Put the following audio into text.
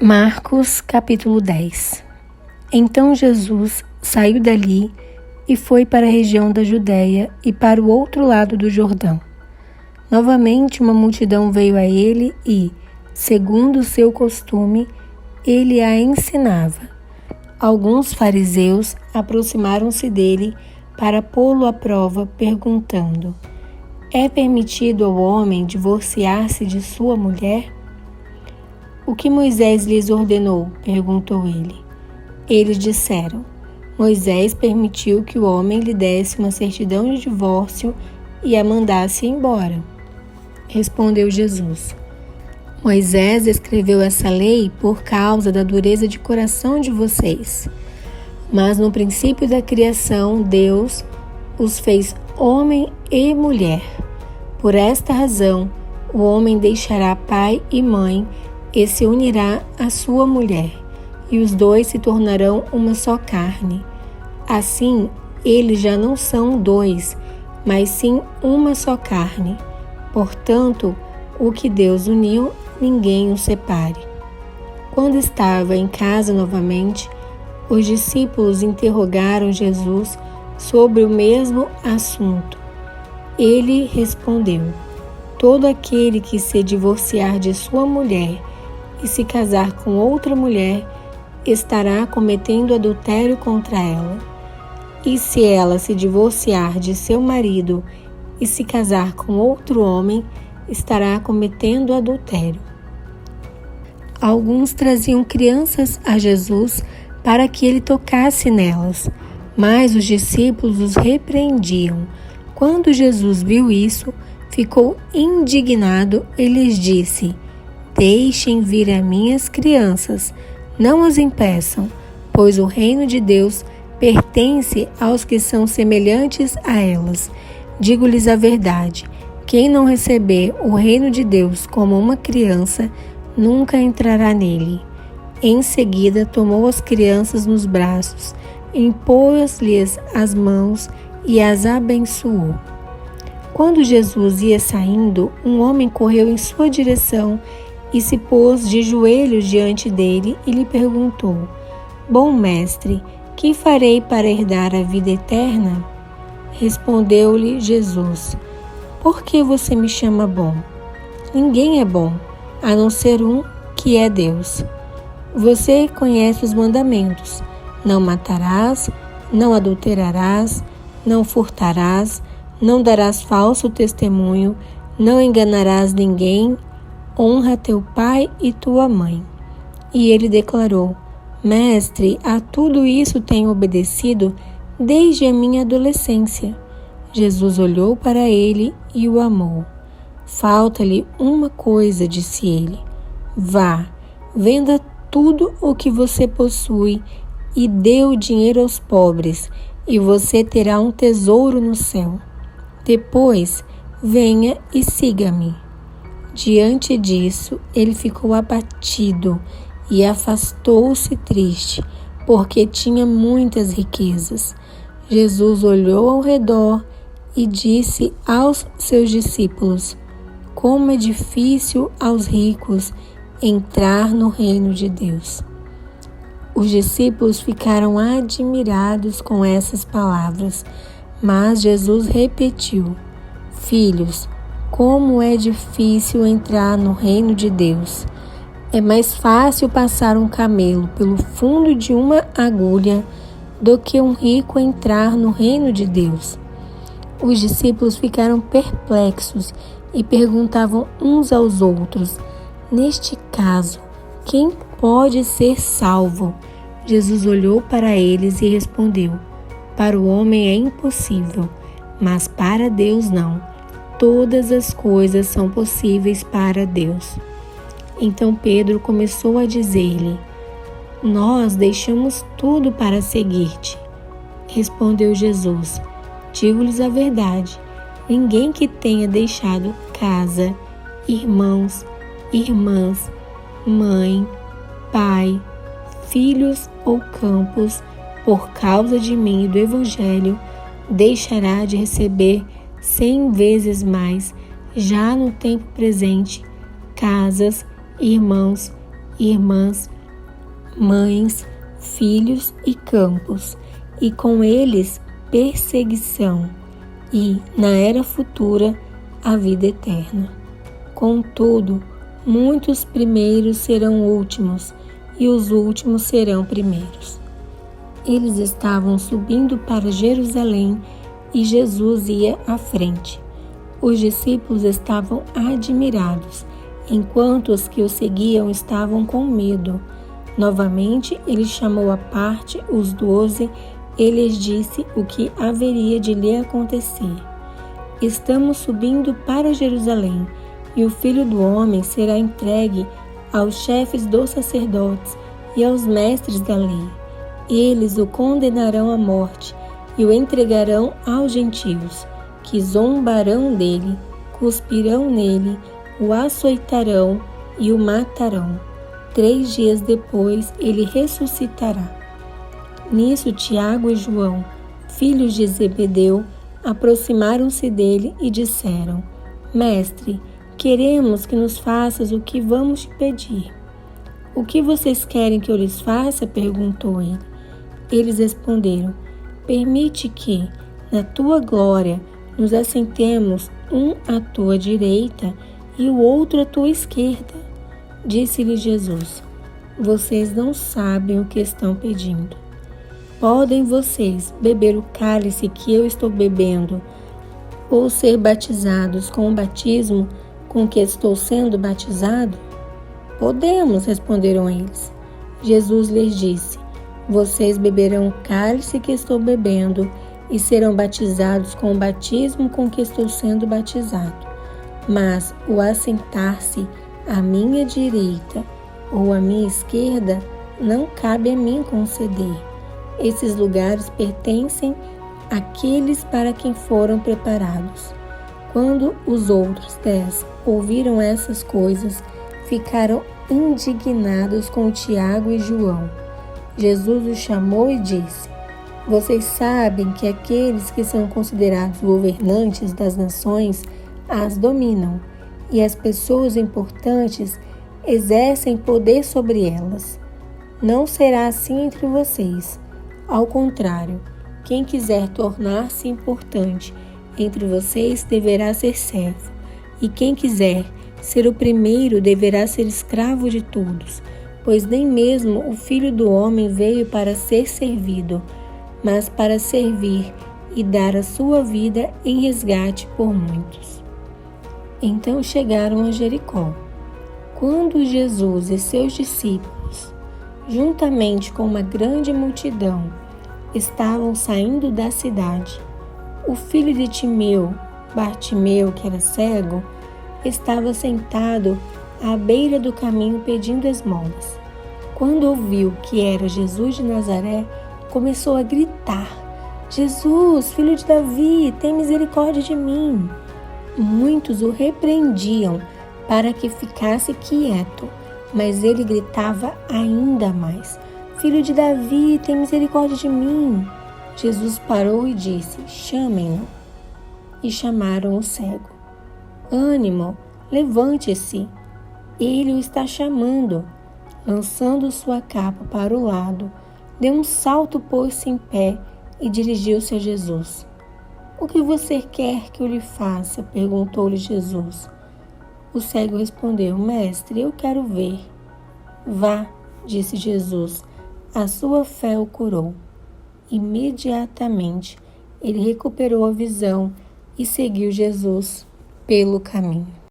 Marcos capítulo 10. Então Jesus saiu dali e foi para a região da Judéia e para o outro lado do Jordão. Novamente uma multidão veio a ele e, segundo o seu costume, ele a ensinava. Alguns fariseus aproximaram-se dele para pô-lo à prova, perguntando: é permitido ao homem divorciar-se de sua mulher? O que Moisés lhes ordenou? Perguntou ele. Eles disseram: Moisés permitiu que o homem lhe desse uma certidão de divórcio e a mandasse embora. Respondeu Jesus: Moisés escreveu essa lei por causa da dureza de coração de vocês. Mas no princípio da criação, Deus os fez homem e mulher. Por esta razão, o homem deixará pai e mãe e se unirá à sua mulher, e os dois se tornarão uma só carne. Assim, eles já não são dois, mas sim uma só carne. Portanto, o que Deus uniu, ninguém o separe. Quando estava em casa novamente, os discípulos interrogaram Jesus sobre o mesmo assunto. Ele respondeu: todo aquele que se divorciar de sua mulher e se casar com outra mulher, estará cometendo adultério contra ela. E se ela se divorciar de seu marido e se casar com outro homem, estará cometendo adultério. Alguns traziam crianças a Jesus para que ele tocasse nelas, mas os discípulos os repreendiam. Quando Jesus viu isso, ficou indignado e lhes disse: deixem vir as minhas crianças, não as impeçam, pois o reino de Deus pertence aos que são semelhantes a elas. Digo-lhes a verdade: quem não receber o reino de Deus como uma criança, nunca entrará nele. Em seguida, tomou as crianças nos braços, impôs-lhes as mãos e as abençoou. Quando Jesus ia saindo, um homem correu em sua direção e se pôs de joelhos diante dele e lhe perguntou: bom mestre, que farei para herdar a vida eterna? Respondeu-lhe Jesus: por que você me chama bom? Ninguém é bom, a não ser um, que é Deus. Você conhece os mandamentos: não matarás, não adulterarás, não furtarás, não darás falso testemunho, não enganarás ninguém, honra teu pai e tua mãe. E ele declarou: mestre, a tudo isso tenho obedecido desde a minha adolescência. Jesus olhou para ele e o amou. Falta-lhe uma coisa, disse ele. Vá, venda tudo o que você possui e dê o dinheiro aos pobres, e você terá um tesouro no céu. Depois, venha e siga-me. Diante disso, ele ficou abatido e afastou-se triste, porque tinha muitas riquezas. Jesus olhou ao redor e disse aos seus discípulos: como é difícil aos ricos entrar no reino de Deus. Os discípulos ficaram admirados com essas palavras, mas Jesus repetiu: filhos, como é difícil entrar no reino de Deus. É mais fácil passar um camelo pelo fundo de uma agulha do que um rico entrar no reino de Deus. Os discípulos ficaram perplexos e perguntavam uns aos outros: neste caso, quem pode ser salvo? Jesus olhou para eles e respondeu: para o homem é impossível, mas para Deus não. Todas as coisas são possíveis para Deus. Então Pedro começou a dizer-lhe: nós deixamos tudo para seguir-te. Respondeu Jesus: digo-lhes a verdade, ninguém que tenha deixado casa, irmãos, irmãs, mãe, pai, filhos ou campos, por causa de mim e do Evangelho, deixará de receber 100 vezes mais, já no tempo presente, casas, irmãos, irmãs, mães, filhos e campos, e com eles perseguição, e, na era futura, a vida eterna. Contudo, muitos primeiros serão últimos, e os últimos serão primeiros. Eles estavam subindo para Jerusalém, e Jesus ia à frente. Os discípulos estavam admirados, enquanto os que o seguiam estavam com medo. Novamente, ele chamou à parte os 12 e lhes disse o que haveria de lhe acontecer. Estamos subindo para Jerusalém, e o Filho do Homem será entregue aos chefes dos sacerdotes e aos mestres da lei. Eles o condenarão à morte e o entregarão aos gentios, que zombarão dele, cuspirão nele, o açoitarão e o matarão. 3 dias depois ele ressuscitará. Nisso Tiago e João, filhos de Zebedeu, aproximaram-se dele e disseram: Mestre, queremos que nos faças o que vamos te pedir. O que vocês querem que eu lhes faça? Perguntou ele. Eles responderam: Permite que, na tua glória, nos assentemos um à tua direita e o outro à tua esquerda. Disse-lhe Jesus: Vocês não sabem o que estão pedindo. Podem vocês beber o cálice que eu estou bebendo, ou ser batizados com o batismo com que estou sendo batizado? Podemos, responderam eles. Jesus lhes disse: Vocês beberão o cálice que estou bebendo e serão batizados com o batismo com que estou sendo batizado. Mas o assentar-se à minha direita ou à minha esquerda não cabe a mim conceder. Esses lugares pertencem àqueles para quem foram preparados. Quando os outros 10 ouviram essas coisas, ficaram indignados com Tiago e João. Jesus os chamou e disse: Vocês sabem que aqueles que são considerados governantes das nações as dominam, e as pessoas importantes exercem poder sobre elas. Não será assim entre vocês. Ao contrário, quem quiser tornar-se importante entre vocês deverá ser servo, e quem quiser ser o primeiro deverá ser escravo de todos, pois nem mesmo o Filho do Homem veio para ser servido, mas para servir e dar a sua vida em resgate por muitos. Então chegaram a Jericó. Quando Jesus e seus discípulos, juntamente com uma grande multidão, estavam saindo da cidade, o filho de Timeu, Bartimeu, que era cego, estava sentado à beira do caminho pedindo esmolas. Quando ouviu que era Jesus de Nazaré, começou a gritar: Jesus, filho de Davi, tem misericórdia de mim. Muitos o repreendiam para que ficasse quieto, mas ele gritava ainda mais: Filho de Davi, tem misericórdia de mim. Jesus parou e disse: Chamem-no. E chamaram o cego. Ânimo, levante-se, ele o está chamando. Lançando sua capa para o lado, deu um salto, pôs-se em pé e dirigiu-se a Jesus. O que você quer que eu lhe faça? Perguntou-lhe Jesus. O cego respondeu: Mestre, eu quero ver. Vá, disse Jesus, a sua fé o curou. Imediatamente ele recuperou a visão e seguiu Jesus pelo caminho.